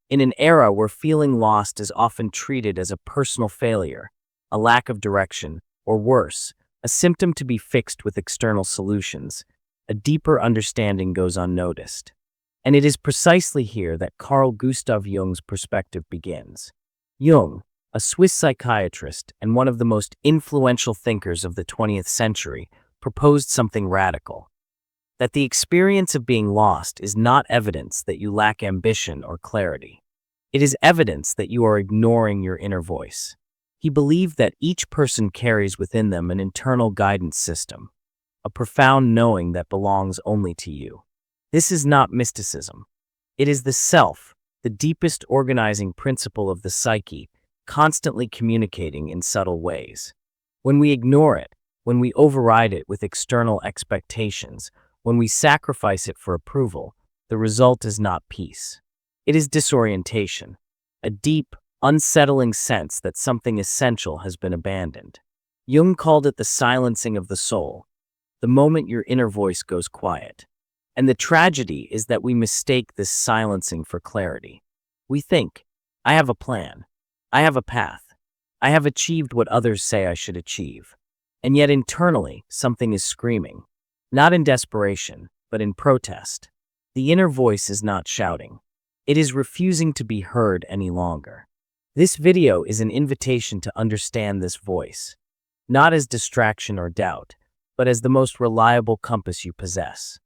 In an era where feeling lost is often treated as a personal failure, a lack of direction, or worse, a symptom to be fixed with external solutions, a deeper understanding goes unnoticed. And it is precisely here that Carl Gustav Jung's perspective begins. Jung, a Swiss psychiatrist and one of the most influential thinkers of the 20th century, proposed something radical. That the experience of being lost is not evidence that you lack ambition or clarity. It is evidence that you are ignoring your inner voice. He believed that each person carries within them an internal guidance system, a profound knowing that belongs only to you. This is not mysticism. It is the self, the deepest organizing principle of the psyche, constantly communicating in subtle ways. When we ignore it, when we override it with external expectations, when we sacrifice it for approval, the result is not peace. It is disorientation, a deep, unsettling sense that something essential has been abandoned. Jung called it the silencing of the soul, the moment your inner voice goes quiet. And the tragedy is that we mistake this silencing for clarity. We think, I have a plan, I have a path, I have achieved what others say I should achieve. And yet internally, something is screaming. Not in desperation, but in protest. The inner voice is not shouting. It is refusing to be heard any longer. This video is an invitation to understand this voice, not as distraction or doubt, but as the most reliable compass you possess.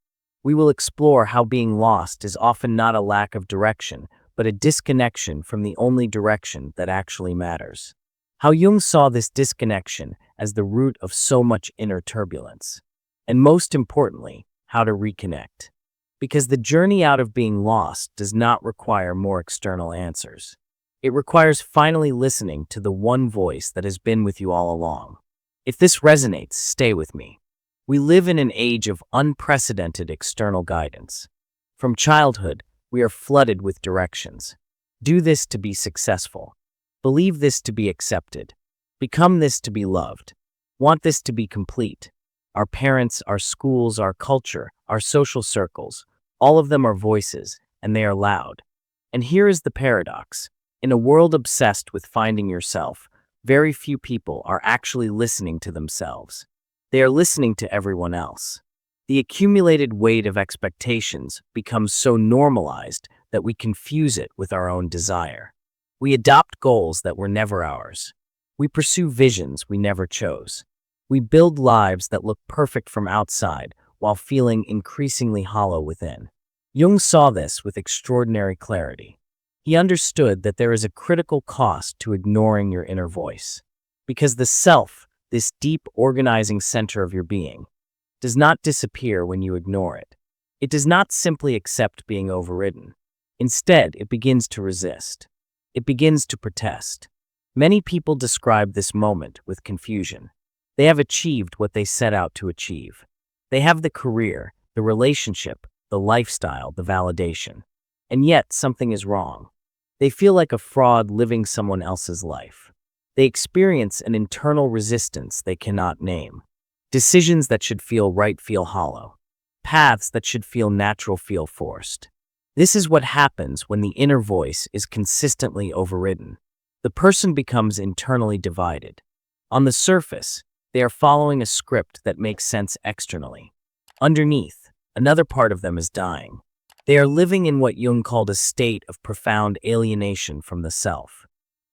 We will explore how being lost is often not a lack of direction, but a disconnection from the only direction that actually matters. How Jung saw this disconnection as the root of so much inner turbulence. And most importantly, how to reconnect. Because the journey out of being lost does not require more external answers. It requires finally listening to the one voice that has been with you all along. If this resonates, stay with me. We live in an age of unprecedented external guidance. From childhood, we are flooded with directions. Do this to be successful. Believe this to be accepted. Become this to be loved. Want this to be complete. Our parents, our schools, our culture, our social circles, all of them are voices, and they are loud. And here is the paradox. In a world obsessed with finding yourself, very few people are actually listening to themselves. They are listening to everyone else. The accumulated weight of expectations becomes so normalized that we confuse it with our own desire. We adopt goals that were never ours. We pursue visions we never chose. We build lives that look perfect from outside while feeling increasingly hollow within. Jung saw this with extraordinary clarity. He understood that there is a critical cost to ignoring your inner voice. Because the self, this deep organizing center of your being, does not disappear when you ignore it. It does not simply accept being overridden. Instead, it begins to resist. It begins to protest. Many people describe this moment with confusion. They have achieved what they set out to achieve. They have the career, the relationship, the lifestyle, the validation. And yet, something is wrong. They feel like a fraud living someone else's life. They experience an internal resistance they cannot name. Decisions that should feel right feel hollow. Paths that should feel natural feel forced. This is what happens when the inner voice is consistently overridden. The person becomes internally divided. On the surface, they are following a script that makes sense externally. Underneath, another part of them is dying. They are living in what Jung called a state of profound alienation from the self.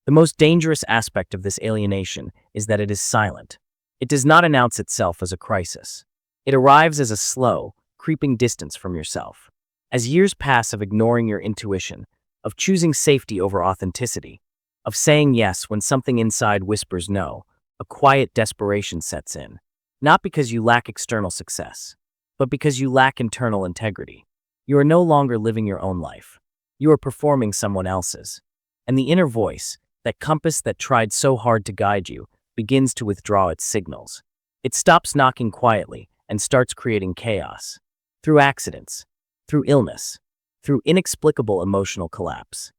The most dangerous aspect of this alienation is that it is silent. It does not announce itself as a crisis. It arrives as a slow, creeping distance from yourself. As years pass of ignoring your intuition, of choosing safety over authenticity, of saying yes when something inside whispers no, a quiet desperation sets in. Not because you lack external success, but because you lack internal integrity. You are no longer living your own life. You are performing someone else's. And the inner voice, that compass that tried so hard to guide you, begins to withdraw its signals. It stops knocking quietly and starts creating chaos. Through accidents, through illness, through inexplicable emotional collapse,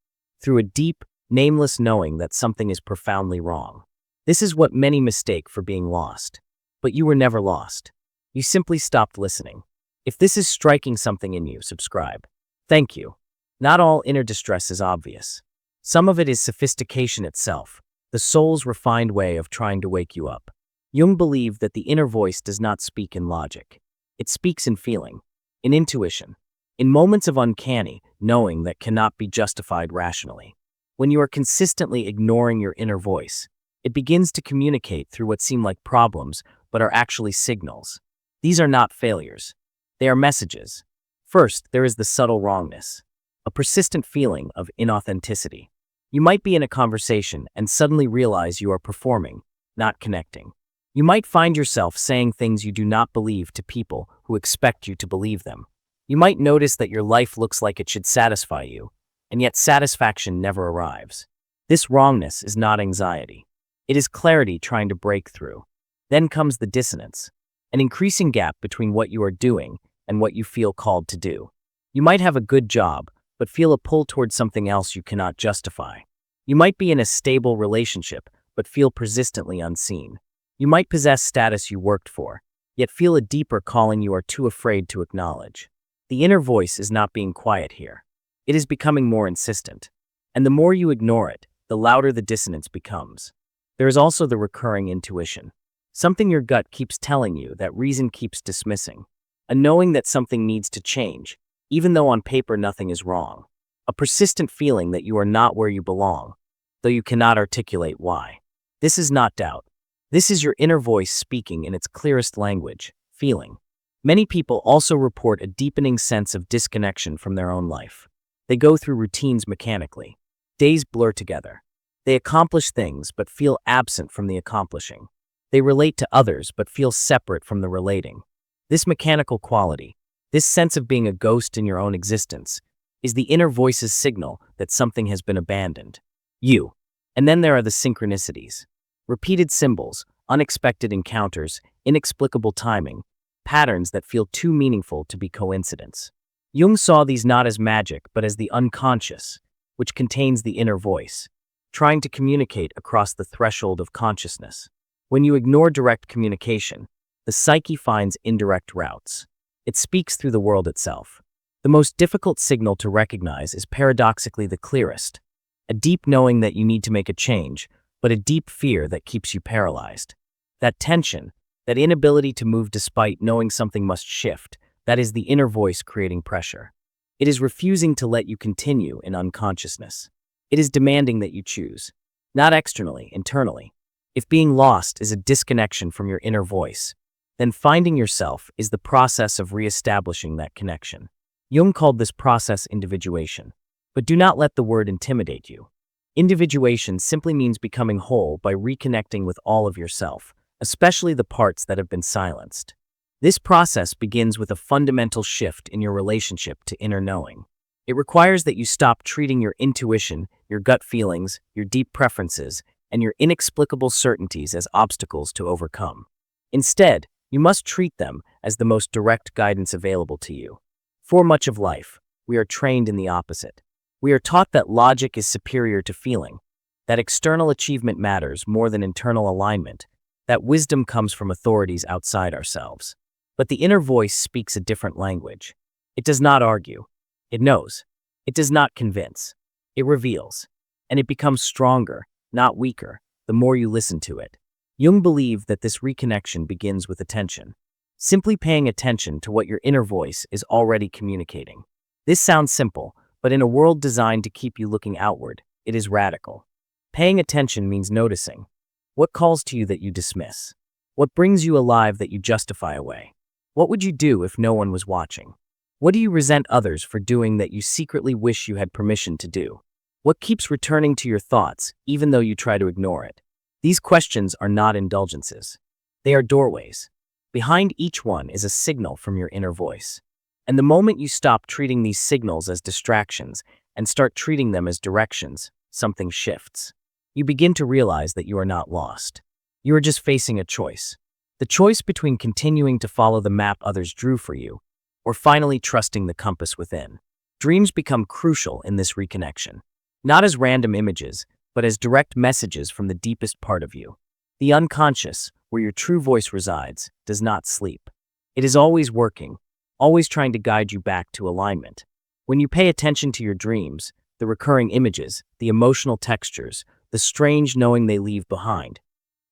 through a deep, nameless knowing that something is profoundly wrong. This is what many mistake for being lost. But you were never lost. You simply stopped listening. If this is striking something in you, subscribe. Thank you. Not all inner distress is obvious. Some of it is sophistication itself, the soul's refined way of trying to wake you up. Jung believed that the inner voice does not speak in logic. It speaks in feeling, in intuition, in moments of uncanny knowing that cannot be justified rationally. When you are consistently ignoring your inner voice, it begins to communicate through what seem like problems but are actually signals. These are not failures. They are messages. First, there is the subtle wrongness, a persistent feeling of inauthenticity. You might be in a conversation and suddenly realize you are performing, not connecting. You might find yourself saying things you do not believe to people who expect you to believe them. You might notice that your life looks like it should satisfy you, and yet satisfaction never arrives. This wrongness is not anxiety. It is clarity trying to break through. Then comes the dissonance, an increasing gap between what you are doing and what you feel called to do. You might have a good job, but feel a pull towards something else you cannot justify. You might be in a stable relationship, but feel persistently unseen. You might possess status you worked for, yet feel a deeper calling you are too afraid to acknowledge. The inner voice is not being quiet here. It is becoming more insistent. And the more you ignore it, the louder the dissonance becomes. There is also the recurring intuition. Something your gut keeps telling you that reason keeps dismissing. A knowing that something needs to change, even though on paper nothing is wrong. A persistent feeling that you are not where you belong, though you cannot articulate why. This is not doubt. This is your inner voice speaking in its clearest language, feeling. Many people also report a deepening sense of disconnection from their own life. They go through routines mechanically. Days blur together. They accomplish things but feel absent from the accomplishing. They relate to others but feel separate from the relating. This mechanical quality, this sense of being a ghost in your own existence, is the inner voice's signal that something has been abandoned. You. And then there are the synchronicities. Repeated symbols, unexpected encounters, inexplicable timing, patterns that feel too meaningful to be coincidence. Jung saw these not as magic but as the unconscious, which contains the inner voice, trying to communicate across the threshold of consciousness. When you ignore direct communication, the psyche finds indirect routes. It speaks through the world itself. The most difficult signal to recognize is paradoxically the clearest, a deep knowing that you need to make a change, but a deep fear that keeps you paralyzed. That tension, that inability to move despite knowing something must shift, that is the inner voice creating pressure. It is refusing to let you continue in unconsciousness. It is demanding that you choose, not externally, internally. If being lost is a disconnection from your inner voice, then finding yourself is the process of reestablishing that connection. Jung called this process individuation. But do not let the word intimidate you. Individuation simply means becoming whole by reconnecting with all of yourself, especially the parts that have been silenced. This process begins with a fundamental shift in your relationship to inner knowing. It requires that you stop treating your intuition, your gut feelings, your deep preferences, and your inexplicable certainties as obstacles to overcome. Instead, you must treat them as the most direct guidance available to you. For much of life, we are trained in the opposite. We are taught that logic is superior to feeling, that external achievement matters more than internal alignment, that wisdom comes from authorities outside ourselves. But the inner voice speaks a different language. It does not argue. It knows. It does not convince. It reveals. And it becomes stronger, not weaker, the more you listen to it. Jung believed that this reconnection begins with attention. Simply paying attention to what your inner voice is already communicating. This sounds simple, but in a world designed to keep you looking outward, it is radical. Paying attention means noticing. What calls to you that you dismiss? What brings you alive that you justify away? What would you do if no one was watching? What do you resent others for doing that you secretly wish you had permission to do? What keeps returning to your thoughts, even though you try to ignore it? These questions are not indulgences. They are doorways. Behind each one is a signal from your inner voice. And the moment you stop treating these signals as distractions and start treating them as directions, something shifts. You begin to realize that you are not lost. You are just facing a choice. The choice between continuing to follow the map others drew for you, or finally trusting the compass within. Dreams become crucial in this reconnection, not as random images, but as direct messages from the deepest part of you. The unconscious, where your true voice resides, does not sleep. It is always working, always trying to guide you back to alignment. When you pay attention to your dreams, the recurring images, the emotional textures, the strange knowing they leave behind,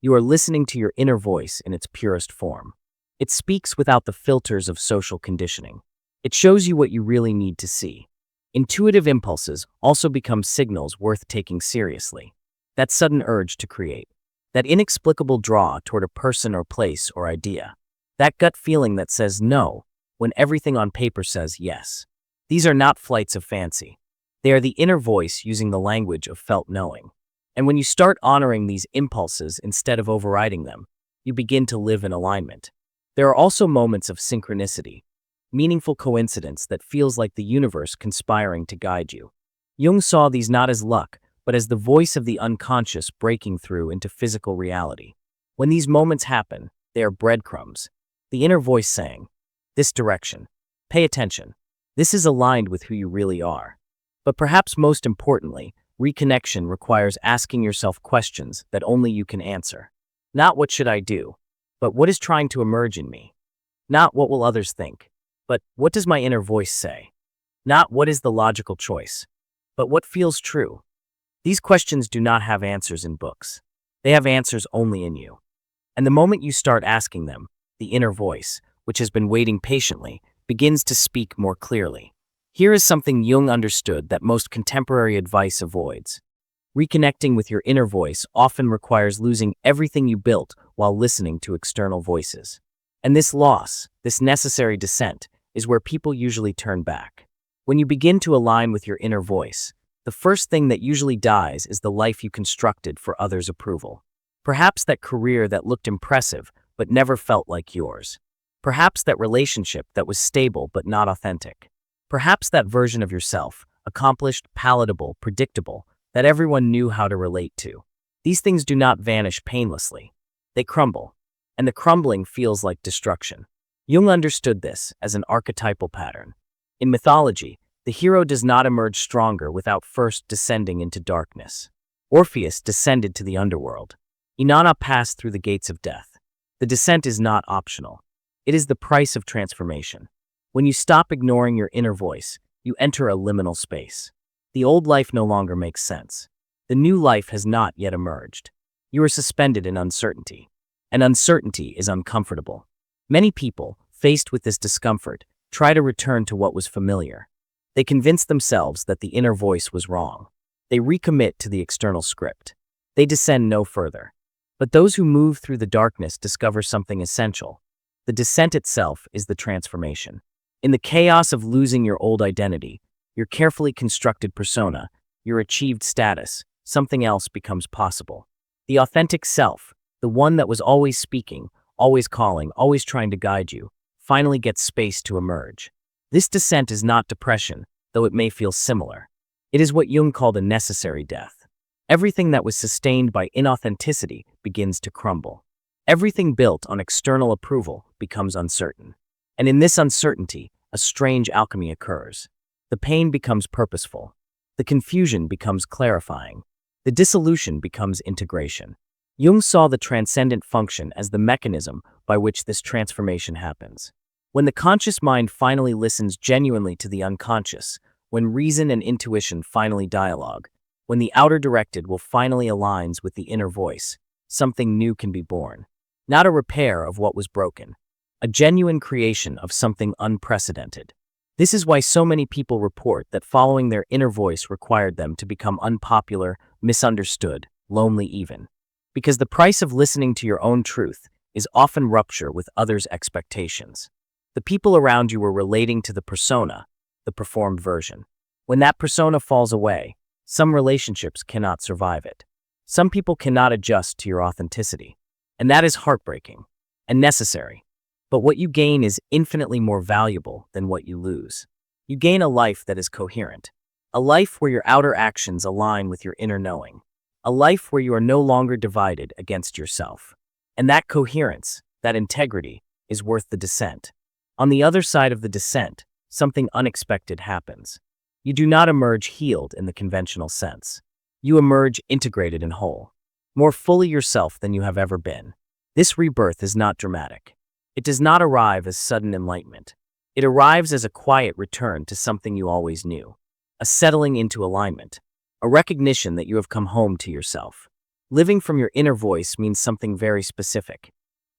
you are listening to your inner voice in its purest form. It speaks without the filters of social conditioning. It shows you what you really need to see. Intuitive impulses also become signals worth taking seriously. That sudden urge to create, that inexplicable draw toward a person or place or idea, that gut feeling that says no when everything on paper says yes. These are not flights of fancy. They are the inner voice using the language of felt knowing. And when you start honoring these impulses instead of overriding them, you begin to live in alignment. There are also moments of synchronicity, meaningful coincidence that feels like the universe conspiring to guide you. Jung saw these not as luck, but as the voice of the unconscious breaking through into physical reality. When these moments happen, they are breadcrumbs. The inner voice saying, "This direction. Pay attention. This is aligned with who you really are." But perhaps most importantly, reconnection requires asking yourself questions that only you can answer. Not what should I do, but what is trying to emerge in me? Not what will others think, but what does my inner voice say? Not what is the logical choice, but what feels true. These questions do not have answers in books. They have answers only in you. And the moment you start asking them, the inner voice, which has been waiting patiently, begins to speak more clearly. Here is something Jung understood that most contemporary advice avoids. Reconnecting with your inner voice often requires losing everything you built while listening to external voices. And this loss, this necessary descent, is where people usually turn back. When you begin to align with your inner voice, the first thing that usually dies is the life you constructed for others' approval. Perhaps that career that looked impressive but never felt like yours. Perhaps that relationship that was stable but not authentic. Perhaps that version of yourself, accomplished, palatable, predictable, that everyone knew how to relate to. These things do not vanish painlessly. They crumble, and the crumbling feels like destruction. Jung understood this as an archetypal pattern. In mythology, the hero does not emerge stronger without first descending into darkness. Orpheus descended to the underworld. Inanna passed through the gates of death. The descent is not optional. It is the price of transformation. When you stop ignoring your inner voice, you enter a liminal space. The old life no longer makes sense. The new life has not yet emerged. You are suspended in uncertainty. And uncertainty is uncomfortable. Many people, faced with this discomfort, try to return to what was familiar. They convince themselves that the inner voice was wrong. They recommit to the external script. They descend no further. But those who move through the darkness discover something essential. The descent itself is the transformation. In the chaos of losing your old identity, your carefully constructed persona, your achieved status, something else becomes possible. The authentic self, the one that was always speaking, always calling, always trying to guide you, finally gets space to emerge. This descent is not depression, though it may feel similar. It is what Jung called a necessary death. Everything that was sustained by inauthenticity begins to crumble. Everything built on external approval becomes uncertain. And in this uncertainty, a strange alchemy occurs. The pain becomes purposeful. The confusion becomes clarifying. The dissolution becomes integration. Jung saw the transcendent function as the mechanism by which this transformation happens. When the conscious mind finally listens genuinely to the unconscious, when reason and intuition finally dialogue, when the outer directed will finally aligns with the inner voice, something new can be born. Not a repair of what was broken. A genuine creation of something unprecedented. This is why so many people report that following their inner voice required them to become unpopular, misunderstood, lonely even. Because the price of listening to your own truth is often rupture with others' expectations. The people around you were relating to the persona, the performed version. When that persona falls away, some relationships cannot survive it. Some people cannot adjust to your authenticity. And that is heartbreaking and necessary. But what you gain is infinitely more valuable than what you lose. You gain a life that is coherent. A life where your outer actions align with your inner knowing. A life where you are no longer divided against yourself. And that coherence, that integrity, is worth the descent. On the other side of the descent, something unexpected happens. You do not emerge healed in the conventional sense. You emerge integrated and whole. More fully yourself than you have ever been. This rebirth is not dramatic. It does not arrive as sudden enlightenment. It arrives as a quiet return to something you always knew, a settling into alignment, a recognition that you have come home to yourself. Living from your inner voice means something very specific.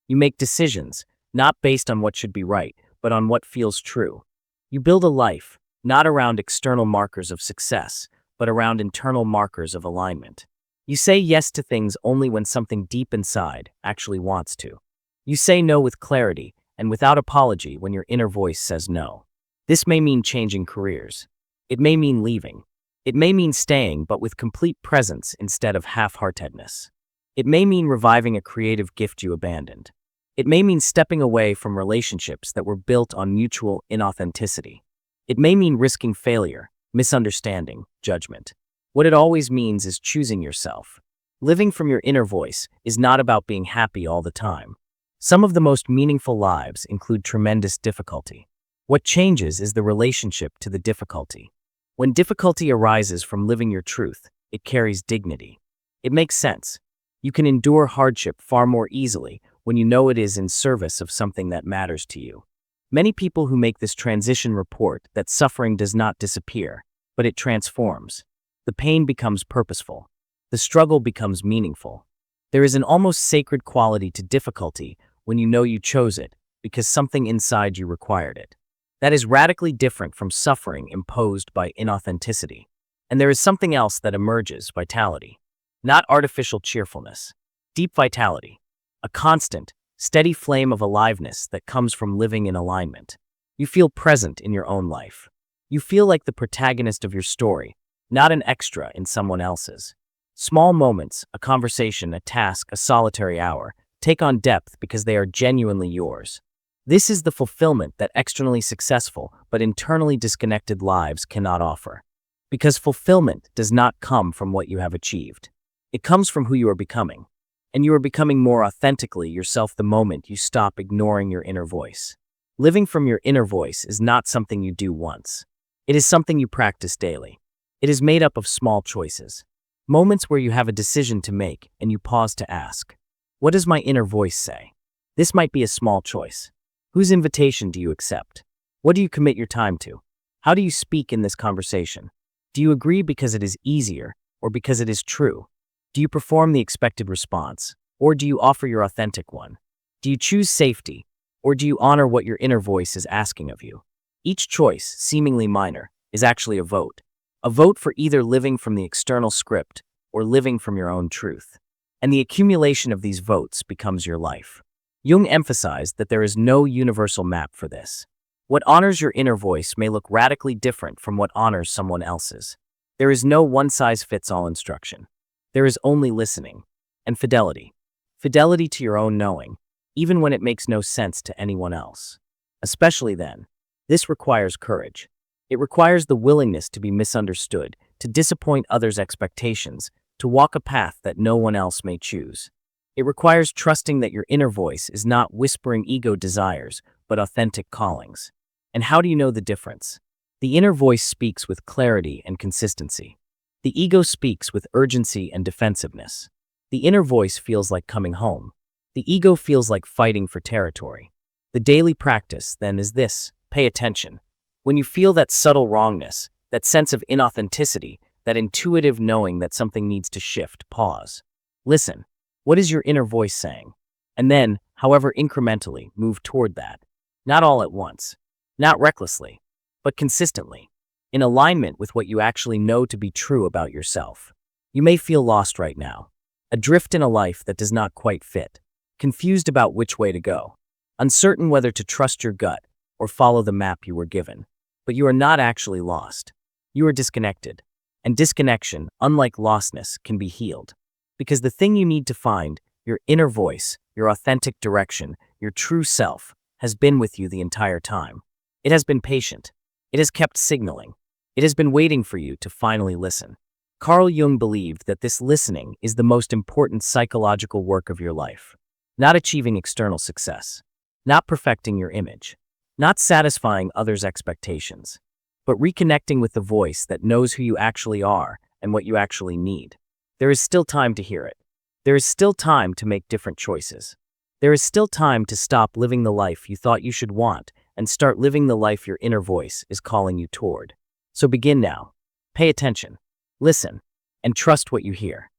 You make decisions, not based on what should be right, but on what feels true. You build a life, not around external markers of success, but around internal markers of alignment. You say yes to things only when something deep inside actually wants to. You say no with clarity and without apology when your inner voice says no. This may mean changing careers. It may mean leaving. It may mean staying, but with complete presence instead of half-heartedness. It may mean reviving a creative gift you abandoned. It may mean stepping away from relationships that were built on mutual inauthenticity. It may mean risking failure, misunderstanding, judgment. What it always means is choosing yourself. Living from your inner voice is not about being happy all the time. Some of the most meaningful lives include tremendous difficulty. What changes is the relationship to the difficulty. When difficulty arises from living your truth, it carries dignity. It makes sense. You can endure hardship far more easily when you know it is in service of something that matters to you. Many people who make this transition report that suffering does not disappear, but it transforms. The pain becomes purposeful. The struggle becomes meaningful. There is an almost sacred quality to difficulty when you know you chose it because something inside you required it. That is radically different from suffering imposed by inauthenticity. And there is something else that emerges: vitality. Not artificial cheerfulness. Deep vitality. A constant, steady flame of aliveness that comes from living in alignment. You feel present in your own life. You feel like the protagonist of your story, not an extra in someone else's. Small moments, a conversation, a task, a solitary hour, take on depth because they are genuinely yours. This is the fulfillment that externally successful but internally disconnected lives cannot offer. Because fulfillment does not come from what you have achieved. It comes from who you are becoming. And you are becoming more authentically yourself the moment you stop ignoring your inner voice. Living from your inner voice is not something you do once. It is something you practice daily. It is made up of small choices. Moments where you have a decision to make and you pause to ask, what does my inner voice say? This might be a small choice. Whose invitation do you accept? What do you commit your time to? How do you speak in this conversation? Do you agree because it is easier or because it is true? Do you perform the expected response or do you offer your authentic one? Do you choose safety or do you honor what your inner voice is asking of you? Each choice, seemingly minor, is actually a vote. A vote for either living from the external script or living from your own truth. And the accumulation of these votes becomes your life. Jung emphasized that there is no universal map for this. What honors your inner voice may look radically different from what honors someone else's. There is no one-size-fits-all instruction. There is only listening and fidelity. Fidelity to your own knowing, even when it makes no sense to anyone else. Especially then. This requires courage. It requires the willingness to be misunderstood, to disappoint others' expectations, to walk a path that no one else may choose. It requires trusting that your inner voice is not whispering ego desires, but authentic callings. And how do you know the difference? The inner voice speaks with clarity and consistency. The ego speaks with urgency and defensiveness. The inner voice feels like coming home. The ego feels like fighting for territory. The daily practice, then, is this: pay attention. When you feel that subtle wrongness, that sense of inauthenticity, that intuitive knowing that something needs to shift, pause. Listen. What is your inner voice saying? And then, however incrementally, move toward that. Not all at once. Not recklessly. But consistently. In alignment with what you actually know to be true about yourself. You may feel lost right now. Adrift in a life that does not quite fit. Confused about which way to go. Uncertain whether to trust your gut or follow the map you were given. But you are not actually lost. You are disconnected. And disconnection, unlike lostness, can be healed. Because the thing you need to find, your inner voice, your authentic direction, your true self, has been with you the entire time. It has been patient. It has kept signaling. It has been waiting for you to finally listen. Carl Jung believed that this listening is the most important psychological work of your life. Not achieving external success. Not perfecting your image. Not satisfying others' expectations. But reconnecting with the voice that knows who you actually are and what you actually need. There is still time to hear it. There is still time to make different choices. There is still time to stop living the life you thought you should want and start living the life your inner voice is calling you toward. So begin now. Pay attention, listen, and trust what you hear.